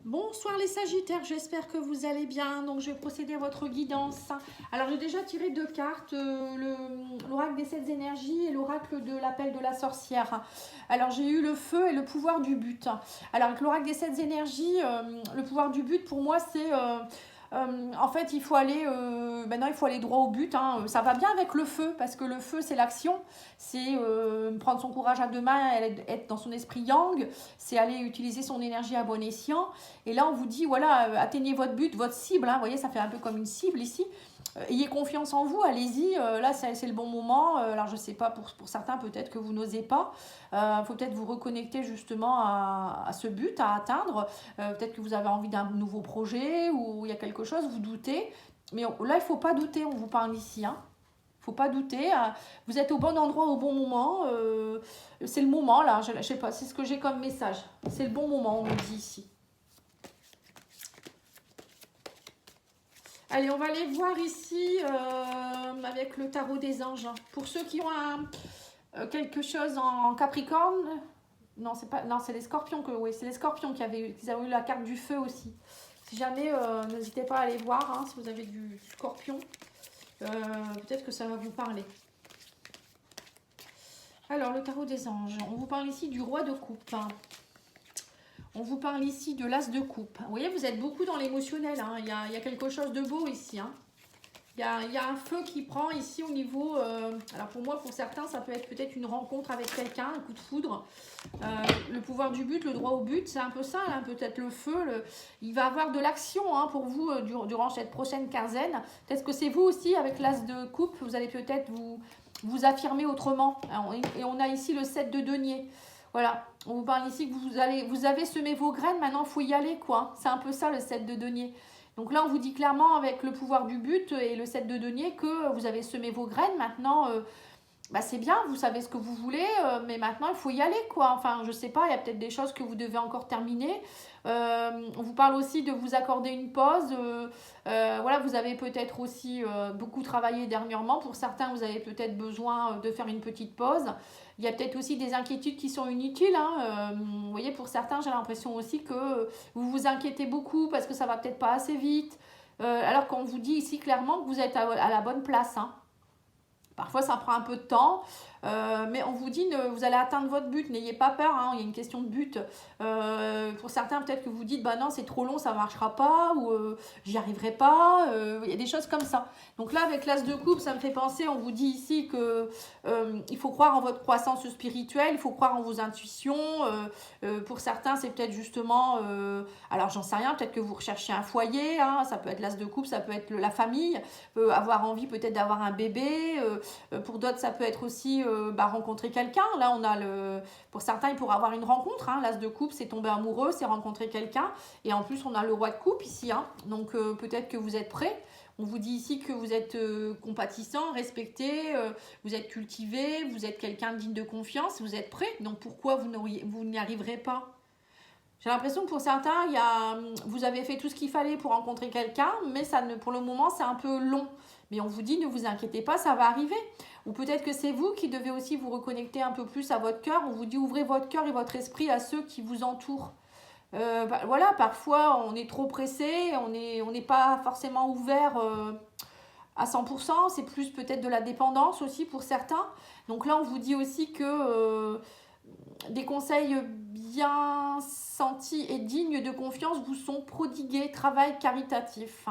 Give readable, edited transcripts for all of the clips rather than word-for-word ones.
Bonsoir les Sagittaires, j'espère que vous allez bien. Donc je vais procéder à votre guidance. Alors j'ai déjà tiré deux cartes, l'oracle des 7 énergies et l'oracle de l'appel de la sorcière. Alors j'ai eu le feu et le pouvoir du but. Alors avec l'oracle des 7 énergies, le pouvoir du but pour moi c'est... en fait, il faut aller, maintenant il faut aller droit au but. Hein. Ça va bien avec le feu parce que le feu c'est l'action, c'est prendre son courage à deux mains, être dans son esprit yang, c'est aller utiliser son énergie à bon escient. Et là, on vous dit voilà, atteignez votre but, votre cible. Hein. Vous voyez, ça fait un peu comme une cible ici. Ayez confiance en vous, allez-y. Là, c'est le bon moment. Alors, je sais pas pour certains, peut-être que vous n'osez pas. Faut peut-être vous reconnecter justement à ce but à atteindre. Peut-être que vous avez envie d'un nouveau projet ou il y a quelque chose, vous doutez. Mais là, il faut pas douter. On vous parle ici. Hein. Faut pas douter. Vous êtes au bon endroit au bon moment. C'est le moment là. Je sais pas. C'est ce que j'ai comme message. C'est le bon moment. On me dit ici. Allez, on va aller voir ici avec le tarot des anges. Pour ceux qui ont quelque chose en Capricorne, non, c'est pas, non, c'est les Scorpions que, oui, c'est les Scorpions qui avaient eu la carte du feu aussi. Si jamais, n'hésitez pas à aller voir hein, si vous avez du Scorpion. Peut-être que ça va vous parler. Alors, le tarot des anges. On vous parle ici du roi de coupe. On vous parle ici de l'as de coupe. Vous voyez, vous êtes beaucoup dans l'émotionnel. Hein. Il y a quelque chose de beau ici. Hein. Il y a un feu qui prend ici au niveau... alors pour moi, pour certains, ça peut être peut-être une rencontre avec quelqu'un, un coup de foudre. Le pouvoir du but, le droit au but, c'est un peu ça. Hein. Peut-être le feu. Il va y avoir de l'action hein, pour vous durant cette prochaine quinzaine. Peut-être que c'est vous aussi, avec l'as de coupe, vous allez peut-être vous affirmer autrement. Et on a ici le 7 de denier. Voilà, on vous parle ici que vous avez semé vos graines, maintenant il faut y aller quoi. C'est un peu ça le 7 de denier. Donc là on vous dit clairement avec le pouvoir du but et le 7 de denier que vous avez semé vos graines. Maintenant c'est bien, vous savez ce que vous voulez, mais maintenant il faut y aller quoi. Enfin je sais pas, il y a peut-être des choses que vous devez encore terminer. On vous parle aussi de vous accorder une pause. Voilà, vous avez peut-être aussi beaucoup travaillé dernièrement. Pour certains, vous avez peut-être besoin de faire une petite pause. Il y a peut-être aussi des inquiétudes qui sont inutiles. Hein. Vous voyez, pour certains, j'ai l'impression aussi que vous vous inquiétez beaucoup parce que ça va peut-être pas assez vite. Alors qu'on vous dit ici clairement que vous êtes à la bonne place. Hein. Parfois, ça prend un peu de temps, mais on vous dit vous allez atteindre votre but. N'ayez pas peur, hein, il y a une question de but. Pour certains, peut-être que vous dites bah non, c'est trop long, ça ne marchera pas, ou j'y arriverai pas. Il y a des choses comme ça. Donc là, avec l'as de coupe, ça me fait penser, on vous dit ici que il faut croire en votre croissance spirituelle, il faut croire en vos intuitions. Pour certains, c'est peut-être justement, alors j'en sais rien, peut-être que vous recherchez un foyer, hein, ça peut être l'as de coupe, ça peut être la famille, avoir envie peut-être d'avoir un bébé. Pour d'autres, ça peut être aussi rencontrer quelqu'un. Là, on a pour certains, il pourra avoir une rencontre. Hein. L'as de coupe, c'est tomber amoureux, c'est rencontrer quelqu'un. Et en plus, on a le roi de coupe ici. Hein. Donc, peut-être que vous êtes prêts. On vous dit ici que vous êtes compatissant, respecté, vous êtes cultivé, vous êtes quelqu'un digne de confiance, vous êtes prêt. Donc, pourquoi vous n'y arriverez pas? J'ai l'impression que pour certains, vous avez fait tout ce qu'il fallait pour rencontrer quelqu'un, mais pour le moment, c'est un peu long. Mais on vous dit, ne vous inquiétez pas, ça va arriver. Ou peut-être que c'est vous qui devez aussi vous reconnecter un peu plus à votre cœur. On vous dit, ouvrez votre cœur et votre esprit à ceux qui vous entourent. Voilà, parfois, on est trop pressé, on n'est pas forcément ouvert à 100%. C'est plus peut-être de la dépendance aussi pour certains. Donc là, on vous dit aussi que... des conseils bien sentis et dignes de confiance vous sont prodigués. Travail caritatif.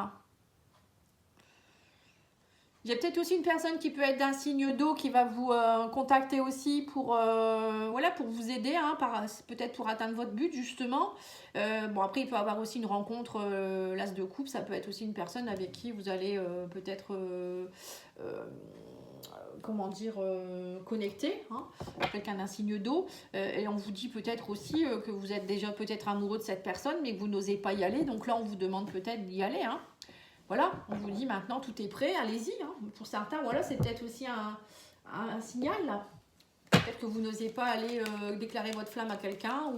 Il y a peut-être aussi une personne qui peut être d'un signe d'eau qui va vous contacter aussi pour vous aider, hein, peut-être pour atteindre votre but justement. Après, il peut y avoir aussi une rencontre, l'as de coupe, ça peut être aussi une personne avec qui vous allez peut-être... connecté, hein, quelqu'un d'un signe d'eau, et on vous dit peut-être aussi que vous êtes déjà peut-être amoureux de cette personne, mais que vous n'osez pas y aller, donc là on vous demande peut-être d'y aller, hein. Voilà, on vous dit maintenant tout est prêt, allez-y, hein. Pour certains, voilà, c'est peut-être aussi un signal, là. Peut-être que vous n'osez pas aller déclarer votre flamme à quelqu'un,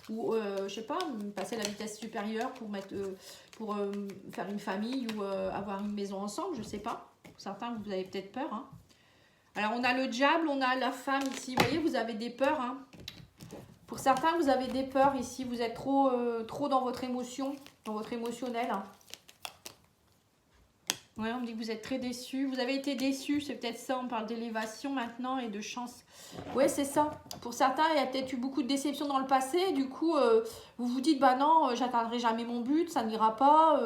ou je sais pas, passer à la vitesse supérieure pour faire une famille, ou avoir une maison ensemble, je sais pas. Pour certains, vous avez peut-être peur, hein. Alors, on a le diable, on a la femme ici. Vous voyez, vous avez des peurs. Hein. Pour certains, vous avez des peurs ici. Vous êtes trop dans votre émotion, dans votre émotionnel. Ouais, on me dit que vous êtes très déçus. Vous avez été déçus, c'est peut-être ça. On parle d'élévation maintenant et de chance. Ouais, c'est ça. Pour certains, il y a peut-être eu beaucoup de déceptions dans le passé. Du coup, vous vous dites, bah non, j'atteindrai jamais mon but, ça n'ira pas.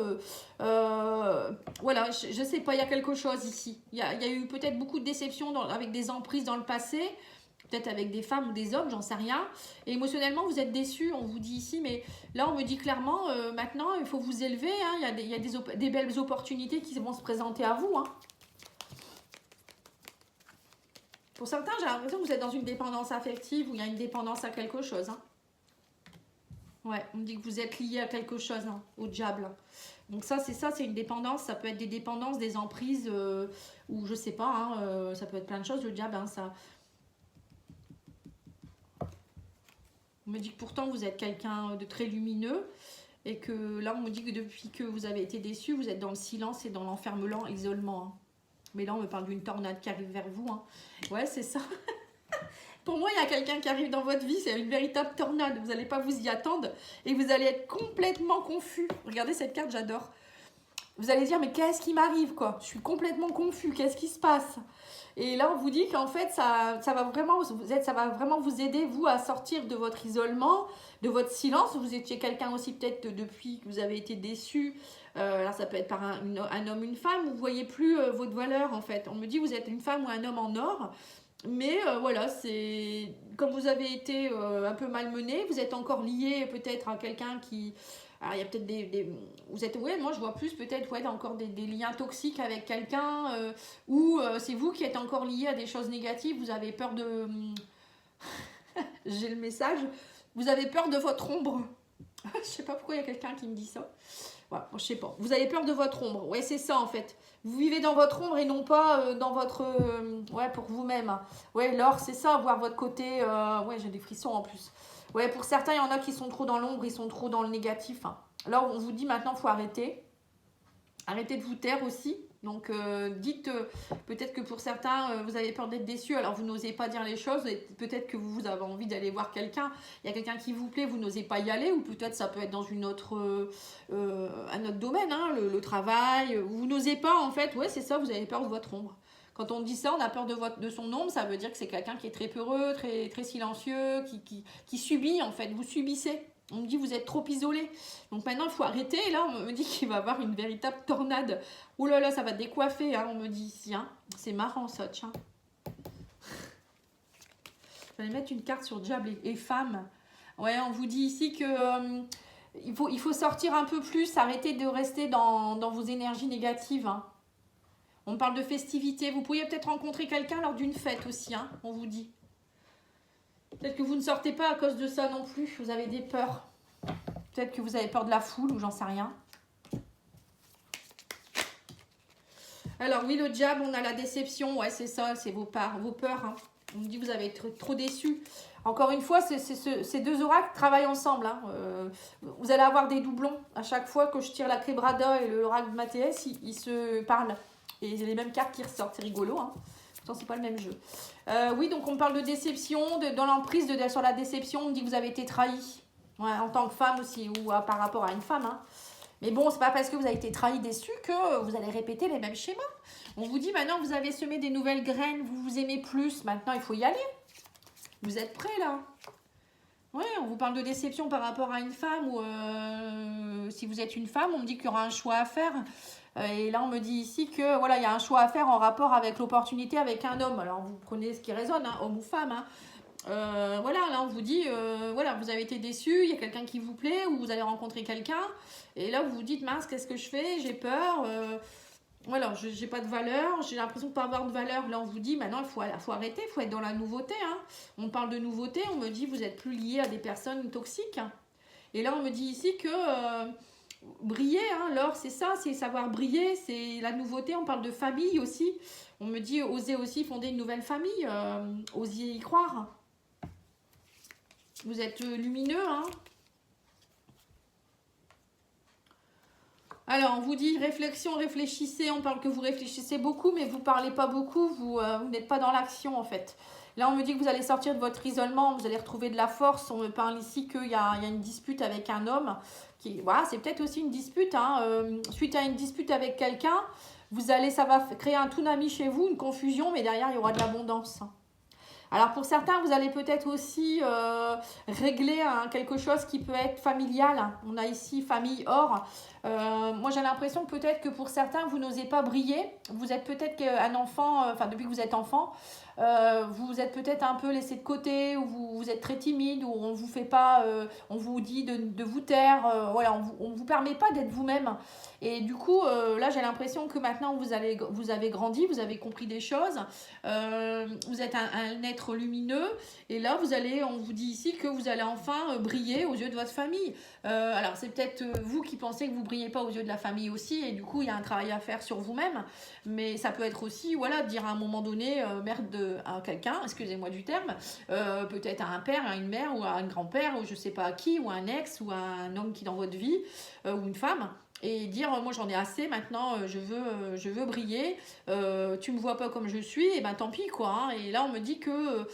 Voilà, je sais pas, il y a quelque chose ici. Il y a eu peut-être beaucoup de déceptions avec des emprises dans le passé. Peut-être avec des femmes ou des hommes, j'en sais rien. Et émotionnellement, vous êtes déçus, on vous dit ici. Mais là, on me dit clairement, maintenant, il faut vous élever. Hein, il y a des belles opportunités qui vont se présenter à vous. Hein. Pour certains, j'ai l'impression que vous êtes dans une dépendance affective ou il y a une dépendance à quelque chose. Hein. Ouais, on me dit que vous êtes lié à quelque chose, hein, au diable. Donc ça, c'est une dépendance. Ça peut être des dépendances, des emprises, ou je sais pas, hein, ça peut être plein de choses, le diable, hein, ça... On me dit que pourtant vous êtes quelqu'un de très lumineux et que là on me dit que depuis que vous avez été déçu, vous êtes dans le silence et dans l'enfermement, l'isolement. Hein. Mais là on me parle d'une tornade qui arrive vers vous. Hein. Ouais, c'est ça. Pour moi, il y a quelqu'un qui arrive dans votre vie, c'est une véritable tornade. Vous n'allez pas vous y attendre et vous allez être complètement confus. Regardez cette carte, j'adore. Vous allez dire, mais qu'est-ce qui m'arrive quoi? Je suis complètement confus, qu'est-ce qui se passe? Et là, on vous dit qu'en fait, ça va vraiment vous aider, vous, à sortir de votre isolement, de votre silence. Vous étiez quelqu'un aussi, peut-être, depuis que vous avez été déçu. Alors, ça peut être par un homme, une femme. Vous ne voyez plus votre valeur, en fait. On me dit, vous êtes une femme ou un homme en or. Mais voilà, c'est comme vous avez été un peu malmené, vous êtes encore lié peut-être à quelqu'un qui... Alors, il y a peut-être vous êtes, ouais, moi je vois plus peut-être ouais, encore des liens toxiques avec quelqu'un ou c'est vous qui êtes encore lié à des choses négatives, vous avez peur de... J'ai le message, vous avez peur de votre ombre. Je sais pas pourquoi il y a quelqu'un qui me dit ça. Ouais, je sais pas. Vous avez peur de votre ombre. Ouais, c'est ça en fait. Vous vivez dans votre ombre et non pas dans votre... ouais, pour vous-même. Ouais, l'or, c'est ça, voir votre côté... ouais, j'ai des frissons en plus. Ouais, pour certains, il y en a qui sont trop dans l'ombre, ils sont trop dans le négatif. Hein. Là, on vous dit maintenant, il faut arrêter. Arrêtez de vous taire aussi. Donc, dites, peut-être que pour certains, vous avez peur d'être déçus, alors vous n'osez pas dire les choses. Peut-être que vous avez envie d'aller voir quelqu'un. Il y a quelqu'un qui vous plaît, vous n'osez pas y aller. Ou peut-être ça peut être dans un autre domaine, hein, le travail. Vous n'osez pas, en fait. Ouais, c'est ça, vous avez peur de votre ombre. Quand on dit ça, on a peur de son ombre, ça veut dire que c'est quelqu'un qui est très peureux, très, très silencieux, qui subit, en fait. Vous subissez. On me dit vous êtes trop isolé. Donc maintenant il faut arrêter. Et là on me dit qu'il va y avoir une véritable tornade. Oh là là, ça va décoiffer, hein, on me dit ici. Hein. C'est marrant ça, tiens. Je vais mettre une carte sur diable et femme. Ouais, on vous dit ici que il faut sortir un peu plus, arrêter de rester dans vos énergies négatives. Hein. On parle de festivités. Vous pourriez peut-être rencontrer quelqu'un lors d'une fête aussi, hein, on vous dit. Peut-être que vous ne sortez pas à cause de ça non plus. Vous avez des peurs. Peut-être que vous avez peur de la foule ou j'en sais rien. Alors oui, le diable, on a la déception. Ouais, c'est ça, c'est vos peurs. Hein. On me dit que vous avez été trop déçus. Encore une fois, ces deux oracles travaillent ensemble. Hein. Vous allez avoir des doublons. À chaque fois que je tire la Crébrada et l'oracle de Mathéès, ils se parlent. Et c'est les mêmes cartes qui ressortent. C'est rigolo, hein. C'est pas le même jeu. Oui, donc on parle de déception, dans l'emprise sur la déception, on me dit que vous avez été trahi. Ouais, en tant que femme aussi, ou par rapport à une femme. Hein. Mais bon, c'est pas parce que vous avez été trahi, déçu, que vous allez répéter les mêmes schémas. On vous dit maintenant, vous avez semé des nouvelles graines, vous vous aimez plus, maintenant il faut y aller. Vous êtes prêts là? Oui, on vous parle de déception par rapport à une femme, ou si vous êtes une femme, on me dit qu'il y aura un choix à faire. Et là, on me dit ici que voilà, il y a un choix à faire en rapport avec l'opportunité avec un homme. Alors, vous prenez ce qui résonne, hein, homme ou femme. Hein. Voilà, là, on vous dit, voilà, vous avez été déçu, il y a quelqu'un qui vous plaît, ou vous allez rencontrer quelqu'un. Et là, vous vous dites, mince, qu'est-ce que je fais? J'ai peur. Voilà, je n'ai pas de valeur, j'ai l'impression de ne pas avoir de valeur. Là, on vous dit, maintenant, il faut arrêter, il faut être dans la nouveauté. Hein. On parle de nouveauté, on me dit, vous n'êtes plus lié à des personnes toxiques. Et là, on me dit ici que... briller, hein, l'or, c'est ça, c'est savoir briller, c'est la nouveauté. On parle de famille aussi. On me dit oser aussi fonder une nouvelle famille, osiez y croire. Vous êtes lumineux, hein. Alors, on vous dit réflexion, réfléchissez. On parle que vous réfléchissez beaucoup, mais vous ne parlez pas beaucoup. Vous n'êtes pas dans l'action, en fait. Là, on me dit que vous allez sortir de votre isolement, vous allez retrouver de la force. On me parle ici qu'il y a une dispute avec un homme. Voilà, c'est peut-être aussi une dispute. Hein, suite à une dispute avec quelqu'un, ça va créer un tsunami chez vous, une confusion, mais derrière, il y aura de l'abondance. Alors pour certains, vous allez peut-être aussi régler quelque chose qui peut être familial. On a ici famille or. Moi j'ai l'impression peut-être que pour certains, vous n'osez pas briller. Vous êtes peut-être un enfant, depuis que vous êtes enfant, vous êtes peut-être un peu laissé de côté, ou vous êtes très timide, ou on vous fait pas, on vous dit de vous taire, voilà, on vous permet pas d'être vous-même. Et du coup, là j'ai l'impression que maintenant vous avez grandi, vous avez compris des choses, vous êtes un être lumineux, et là on vous dit ici que vous allez enfin briller aux yeux de votre famille. Alors c'est peut-être vous qui pensez que vous brillez pas aux yeux de la famille aussi, et du coup il y a un travail à faire sur vous-même, mais ça peut être aussi, voilà, dire à un moment donné merde à quelqu'un, excusez-moi du terme, peut-être à un père, à une mère, ou à un grand-père, ou je sais pas à qui, ou à un ex, ou à un homme qui est dans votre vie, ou une femme, et dire moi j'en ai assez maintenant, je veux briller, tu me vois pas comme je suis, et ben tant pis quoi, hein. Et là on me dit que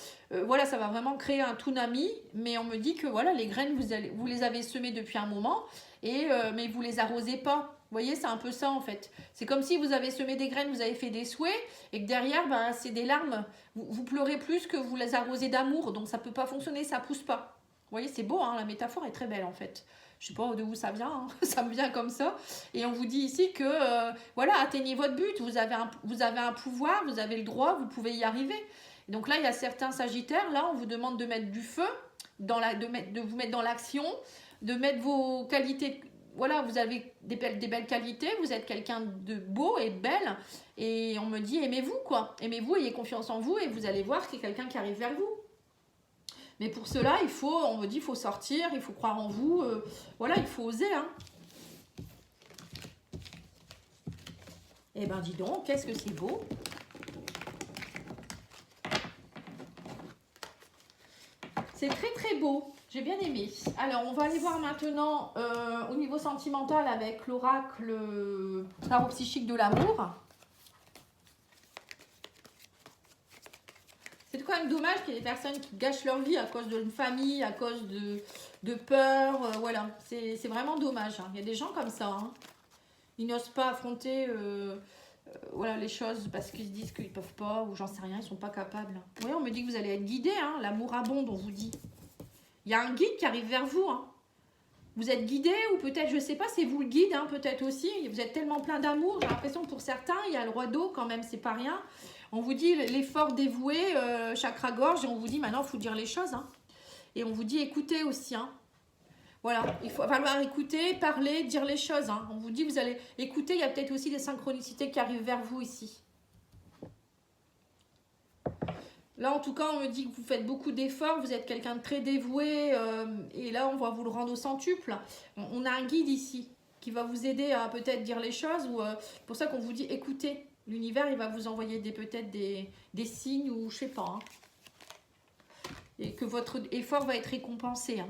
voilà, ça va vraiment créer un tsunami, mais on me dit que voilà, les graines vous les avez semées depuis un moment, mais vous les arrosez pas. Vous voyez, c'est un peu ça en fait. C'est comme si vous avez semé des graines, vous avez fait des souhaits, et que derrière, ben, c'est des larmes. Vous pleurez plus que vous les arrosez d'amour, donc ça peut pas fonctionner, ça pousse pas. Vous voyez, c'est beau, hein, la métaphore est très belle en fait. Je sais pas de où ça vient, hein. Ça me vient comme ça. Et on vous dit ici que, voilà, atteignez votre but, vous avez un pouvoir, vous avez le droit, vous pouvez y arriver. Donc là, il y a certains sagittaires, là, on vous demande de mettre du feu, de vous mettre dans l'action, de mettre vos qualités. Voilà, vous avez des belles qualités, vous êtes quelqu'un de beau et belle, et on me dit aimez-vous quoi, aimez-vous, ayez confiance en vous, et vous allez voir qu'il y a quelqu'un qui arrive vers vous. Mais pour cela, on me dit, il faut sortir, il faut croire en vous, voilà, il faut oser, hein. Eh ben dis donc, qu'est-ce que c'est beau. C'est très très beau. J'ai bien aimé. Alors, on va aller voir maintenant au niveau sentimental avec l'oracle tarot psychique de l'amour. C'est quand même dommage qu'il y ait des personnes qui gâchent leur vie à cause d'une famille, à cause de peur. Voilà, c'est vraiment dommage, hein. Il y a des gens comme ça, hein. Ils n'osent pas affronter voilà, les choses parce qu'ils se disent qu'ils ne peuvent pas, ou j'en sais rien, ils ne sont pas capables. Oui, on me dit que vous allez être guidé, hein, l'amour abonde, on vous dit. Il y a un guide qui arrive vers vous, hein. Vous êtes guidé, ou peut-être, je ne sais pas, c'est vous le guide, hein, peut-être aussi. Vous êtes tellement plein d'amour, j'ai l'impression que pour certains, il y a le roi d'eau quand même, c'est pas rien. On vous dit l'effort dévoué, chakra-gorge, et on vous dit maintenant, il faut dire les choses, hein. Et on vous dit écoutez aussi, hein. Voilà, il va falloir écouter, parler, dire les choses, hein. On vous dit, vous allez écouter, il y a peut-être aussi des synchronicités qui arrivent vers vous ici. Là, en tout cas, on me dit que vous faites beaucoup d'efforts, vous êtes quelqu'un de très dévoué, et là, on va vous le rendre au centuple. On a un guide ici qui va vous aider à peut-être dire les choses, ou c'est pour ça qu'on vous dit écoutez. L'univers, il va vous envoyer peut-être des signes, ou je sais pas, hein. Et que votre effort va être récompensé, hein.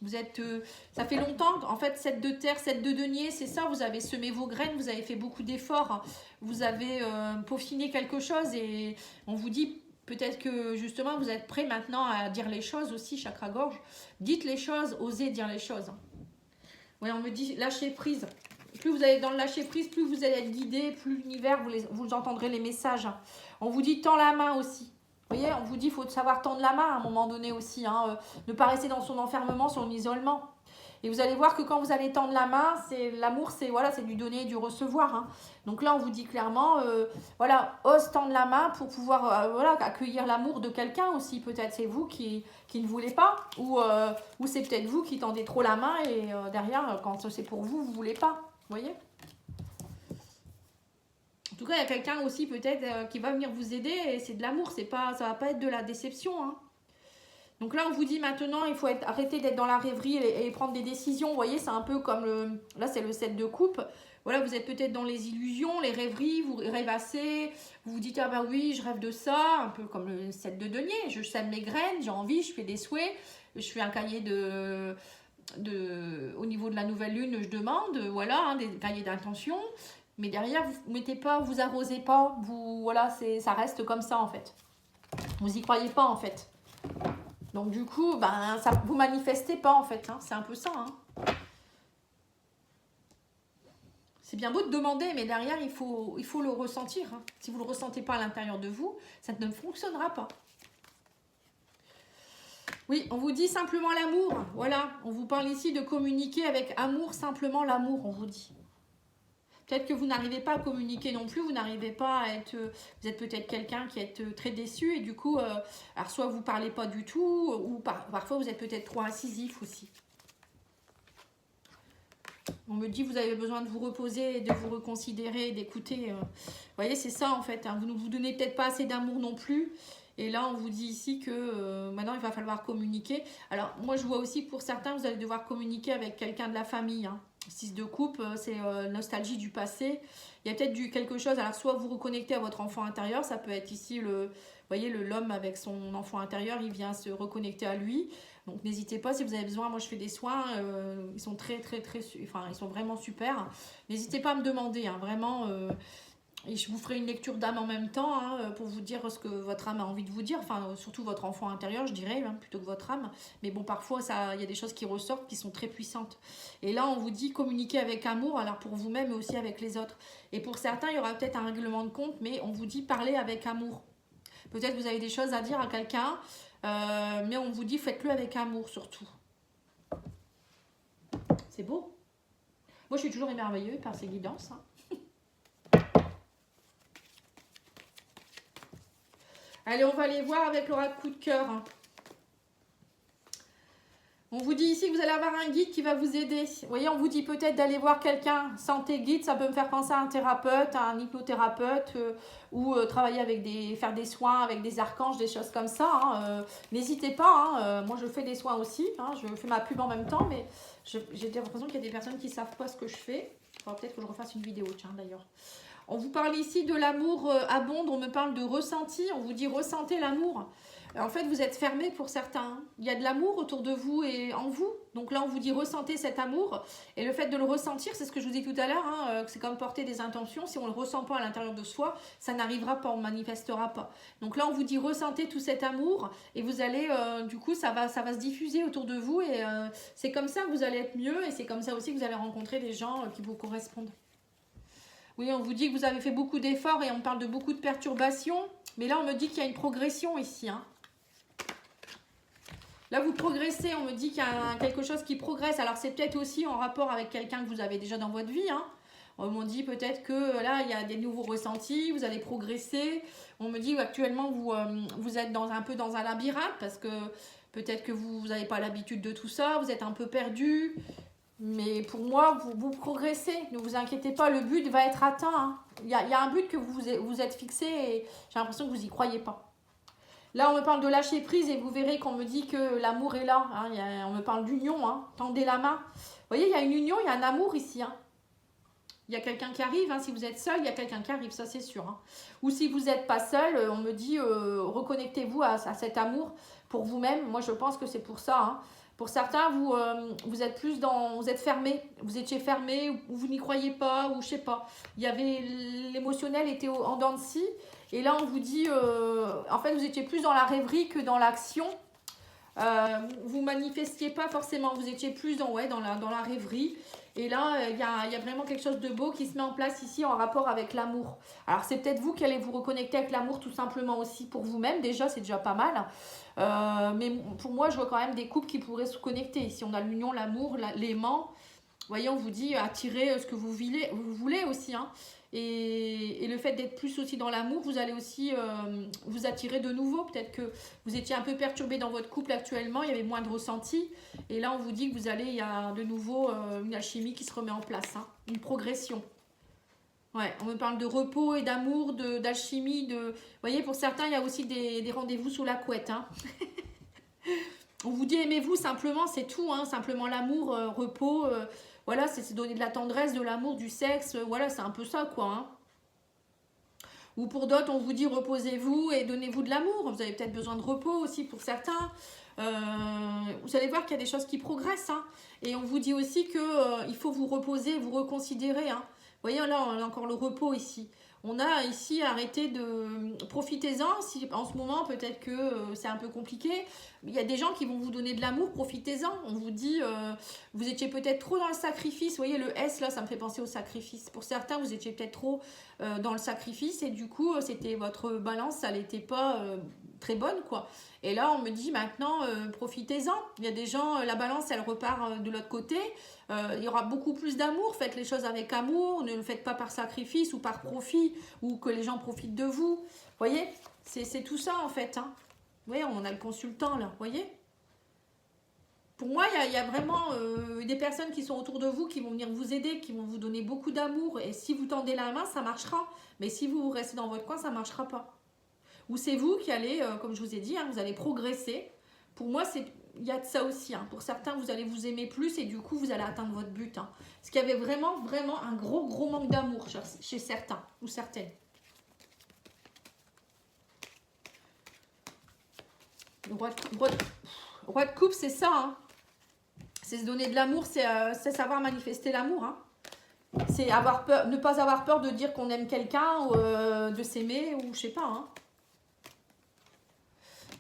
Vous êtes, ça fait longtemps, en fait, 7 de terre, 7 de denier, c'est ça, vous avez semé vos graines, vous avez fait beaucoup d'efforts, vous avez peaufiné quelque chose, et on vous dit peut-être que justement vous êtes prêt maintenant à dire les choses aussi, chakra-gorge. Dites les choses, osez dire les choses. Oui, on me dit lâcher prise. Plus vous allez dans le lâcher prise, plus vous allez être guidé, plus l'univers, vous entendrez les messages. On vous dit tends la main aussi. Vous voyez, on vous dit qu'il faut savoir tendre la main à un moment donné aussi, hein, ne pas rester dans son enfermement, son isolement. Et vous allez voir que quand vous allez tendre la main, l'amour, c'est voilà, du donner et du recevoir, hein. Donc là, on vous dit clairement, voilà, ose tendre la main pour pouvoir voilà, accueillir l'amour de quelqu'un aussi. Peut-être c'est vous qui ne voulez pas, ou c'est peut-être vous qui tendez trop la main, et derrière, quand c'est pour vous, vous ne voulez pas. Vous voyez ? En tout cas, il y a quelqu'un aussi peut-être qui va venir vous aider, et c'est de l'amour, ça va pas être de la déception, hein. Donc là, on vous dit maintenant, il faut arrêter d'être dans la rêverie et prendre des décisions. Vous voyez, c'est un peu comme là, c'est le 7 de coupe. Voilà, vous êtes peut-être dans les illusions, les rêveries, vous rêvassez, vous vous dites, ah bah oui, je rêve de ça, un peu comme le 7 de denier. Je sème mes graines, j'ai envie, je fais des souhaits, je fais un cahier au niveau de la nouvelle lune, je demande, voilà, hein, des cahiers d'intention. Mais derrière, vous mettez pas, vous arrosez pas, voilà, ça reste comme ça en fait. Vous n'y croyez pas, en fait. Donc, du coup, ben, ça, vous manifestez pas, en fait. Hein. C'est un peu ça. Hein. C'est bien beau de demander, mais derrière, il faut le ressentir. Hein. Si vous ne le ressentez pas à l'intérieur de vous, ça ne fonctionnera pas. Oui, on vous dit simplement l'amour. Voilà, on vous parle ici de communiquer avec amour, simplement l'amour, on vous dit. Peut-être que vous n'arrivez pas à communiquer non plus, vous n'arrivez pas à être... Vous êtes peut-être quelqu'un qui est très déçu et du coup, alors soit vous ne parlez pas du tout, ou parfois vous êtes peut-être trop incisif aussi. On me dit vous avez besoin de vous reposer, de vous reconsidérer, d'écouter. Vous voyez, c'est ça en fait. Hein. Vous ne vous donnez peut-être pas assez d'amour non plus. Et là, on vous dit ici que maintenant, il va falloir communiquer. Alors, moi, je vois aussi pour certains, vous allez devoir communiquer avec quelqu'un de la famille. Hein. 6 de coupe, c'est nostalgie du passé. Il y a peut-être quelque chose, alors soit vous reconnectez à votre enfant intérieur, ça peut être ici, vous voyez, l'homme avec son enfant intérieur, il vient se reconnecter à lui. Donc n'hésitez pas si vous avez besoin, moi je fais des soins, ils sont ils sont vraiment super. N'hésitez pas à me demander, hein, vraiment... et je vous ferai une lecture d'âme en même temps hein, pour vous dire ce que votre âme a envie de vous dire. Enfin, surtout votre enfant intérieur, je dirais, hein, plutôt que votre âme. Mais bon, parfois, il y a des choses qui ressortent qui sont très puissantes. Et là, on vous dit communiquer avec amour, alors pour vous-même, mais aussi avec les autres. Et pour certains, il y aura peut-être un règlement de compte, mais on vous dit parler avec amour. Peut-être que vous avez des choses à dire à quelqu'un, mais on vous dit faites-le avec amour, surtout. C'est beau. Moi, je suis toujours émerveillée par ces guidances. Hein. Allez, on va aller voir avec l'oracle coup de cœur. On vous dit ici que vous allez avoir un guide qui va vous aider. Vous voyez, on vous dit peut-être d'aller voir quelqu'un. Santé guide, ça peut me faire penser à un thérapeute, à un hypnothérapeute, ou travailler avec faire des soins avec des archanges, des choses comme ça. Hein. N'hésitez pas. Hein. Moi, je fais des soins aussi. Hein. Je fais ma pub en même temps, mais j'ai l'impression qu'il y a des personnes qui ne savent pas ce que je fais. Il faudra peut-être que je refasse une vidéo, tiens, d'ailleurs. On vous parle ici de l'amour abonde, on me parle de ressenti, on vous dit ressentez l'amour. En fait, vous êtes fermé pour certains. Il y a de l'amour autour de vous et en vous. Donc là, on vous dit ressentez cet amour. Et le fait de le ressentir, c'est ce que je vous dis tout à l'heure, hein, c'est comme porter des intentions. Si on ne le ressent pas à l'intérieur de soi, ça n'arrivera pas, on ne manifestera pas. Donc là, on vous dit ressentez tout cet amour et vous allez, du coup, ça va se diffuser autour de vous et c'est comme ça que vous allez être mieux et c'est comme ça aussi que vous allez rencontrer des gens qui vous correspondent. Oui, on vous dit que vous avez fait beaucoup d'efforts et on parle de beaucoup de perturbations. Mais là, on me dit qu'il y a une progression ici. Hein. Là, vous progressez. On me dit qu'il y a quelque chose qui progresse. Alors, c'est peut-être aussi en rapport avec quelqu'un que vous avez déjà dans votre vie. Hein. On me dit peut-être que là, il y a des nouveaux ressentis. Vous allez progresser. On me dit qu'actuellement, vous êtes un peu dans un labyrinthe parce que peut-être que vous n'avez pas l'habitude de tout ça. Vous êtes un peu perdu. Mais pour moi, vous progressez, ne vous inquiétez pas, le but va être atteint. Hein. Il y a un but que vous êtes fixé et j'ai l'impression que vous n'y croyez pas. Là, on me parle de lâcher prise et vous verrez qu'on me dit que l'amour est là. Hein. On me parle d'union, hein. Tendez la main. Vous voyez, il y a une union, il y a un amour ici. Hein. Il y a quelqu'un qui arrive, hein. Si vous êtes seul, il y a quelqu'un qui arrive, ça c'est sûr. Hein. Ou si vous n'êtes pas seul, on me dit reconnectez-vous à cet amour pour vous-même. Moi, je pense que c'est pour ça. Hein. Pour certains, vous êtes plus vous êtes fermé, vous étiez fermé, ou vous n'y croyez pas, ou je sais pas. Il y avait l'émotionnel était en dents de scie, et là on vous dit, en fait vous étiez plus dans la rêverie que dans l'action. Vous manifestiez pas forcément, vous étiez plus dans la rêverie. Et là, il y a vraiment quelque chose de beau qui se met en place ici en rapport avec l'amour. Alors, c'est peut-être vous qui allez vous reconnecter avec l'amour tout simplement aussi pour vous-même. Déjà, c'est déjà pas mal. Mais pour moi, je vois quand même des couples qui pourraient se connecter. Si on a l'union, l'amour, l'aimant, voyez, on vous dit attirez ce que vous voulez aussi. Hein. Et le fait d'être plus aussi dans l'amour, vous allez aussi vous attirer de nouveau. Peut-être que vous étiez un peu perturbé dans votre couple actuellement, il y avait moins de ressenti. Et là, on vous dit que il y a de nouveau une alchimie qui se remet en place, hein, une progression. Ouais, on me parle de repos et d'amour, d'alchimie. Vous voyez, pour certains, il y a aussi des rendez-vous sous la couette. Hein. On vous dit aimez-vous simplement, c'est tout. Hein, simplement l'amour, repos. Voilà, c'est donner de la tendresse, de l'amour, du sexe. Voilà, c'est un peu ça, quoi. Hein. Ou pour d'autres, on vous dit reposez-vous et donnez-vous de l'amour. Vous avez peut-être besoin de repos aussi pour certains. Vous allez voir qu'il y a des choses qui progressent. Hein. Et on vous dit aussi qu'il faut vous reposer, vous reconsidérer. Hein. Vous voyez, là, on a encore le repos ici. On a ici arrêté de... Profitez-en, si en ce moment peut-être que c'est un peu compliqué. Il y a des gens qui vont vous donner de l'amour, profitez-en. On vous dit, vous étiez peut-être trop dans le sacrifice. Vous voyez, le S là, ça me fait penser au sacrifice. Pour certains, vous étiez peut-être trop dans le sacrifice et du coup, c'était votre balance, ça n'était pas très bonne quoi. Et là, on me dit maintenant, profitez-en. Il y a des gens, la balance, elle repart de l'autre côté. Il y aura beaucoup plus d'amour. Faites les choses avec amour. Ne le faites pas par sacrifice ou par profit ou que les gens profitent de vous. Vous voyez, c'est tout ça en fait. Hein. Vous voyez, on a le consultant là. Vous voyez. Pour moi, il y a vraiment des personnes qui sont autour de vous qui vont venir vous aider, qui vont vous donner beaucoup d'amour. Et si vous tendez la main, ça marchera. Mais si vous restez dans votre coin, ça ne marchera pas. Ou c'est vous qui allez, comme je vous ai dit, hein, vous allez progresser. Pour moi, il y a de ça aussi. Hein. Pour certains, vous allez vous aimer plus et du coup, vous allez atteindre votre but. Hein. Parce qu'il y avait vraiment, vraiment un gros manque d'amour chez certains ou certaines. Le roi de coupe, c'est ça. Hein. C'est se donner de l'amour, c'est savoir manifester l'amour. Hein. C'est avoir peur, ne pas avoir peur de dire qu'on aime quelqu'un, ou de s'aimer, ou je sais pas. Hein.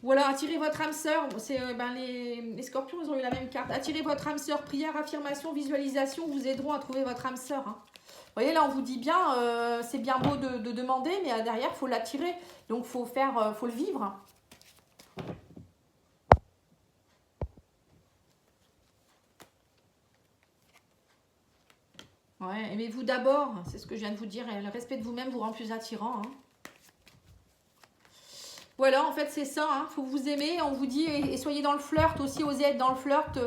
Voilà, attirez votre âme sœur. Les scorpions, ils ont eu la même carte. Attirez votre âme sœur. Prière, affirmation, visualisation vous aideront à trouver votre âme sœur. Hein. Vous voyez, là, on vous dit bien, c'est bien beau de demander, mais derrière, il faut l'attirer. Donc, il faut le vivre. Ouais, aimez-vous d'abord, c'est ce que je viens de vous dire. Et le respect de vous-même vous rend plus attirant. Hein. Voilà, en fait, c'est ça. Il faut vous aimer. On vous dit, et soyez dans le flirt aussi, osez être dans le flirt.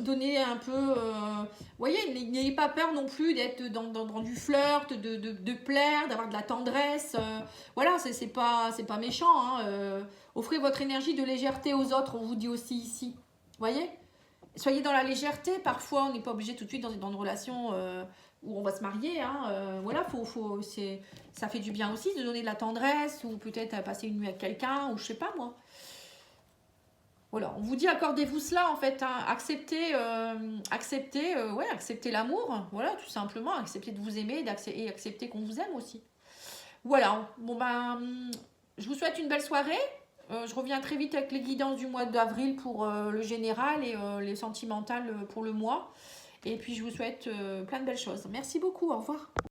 Donnez un peu... voyez, n'ayez pas peur non plus d'être dans du flirt, de plaire, d'avoir de la tendresse. Voilà, c'est pas méchant. Hein. Offrez votre énergie de légèreté aux autres, on vous dit aussi ici. Voyez ? Soyez dans la légèreté. Parfois, on n'est pas obligé tout de suite dans une relation où on va se marier. Hein. Voilà, ça fait du bien aussi de donner de la tendresse ou peut-être passer une nuit avec quelqu'un ou je sais pas moi. Voilà, on vous dit accordez-vous cela en fait. Hein. Acceptez l'amour. Voilà, tout simplement. Acceptez de vous aimer et accepter qu'on vous aime aussi. Voilà, bon ben, je vous souhaite une belle soirée. Je reviens très vite avec les guidances du mois d'avril pour le général et les sentimentales pour le mois. Et puis, je vous souhaite plein de belles choses. Merci beaucoup. Au revoir.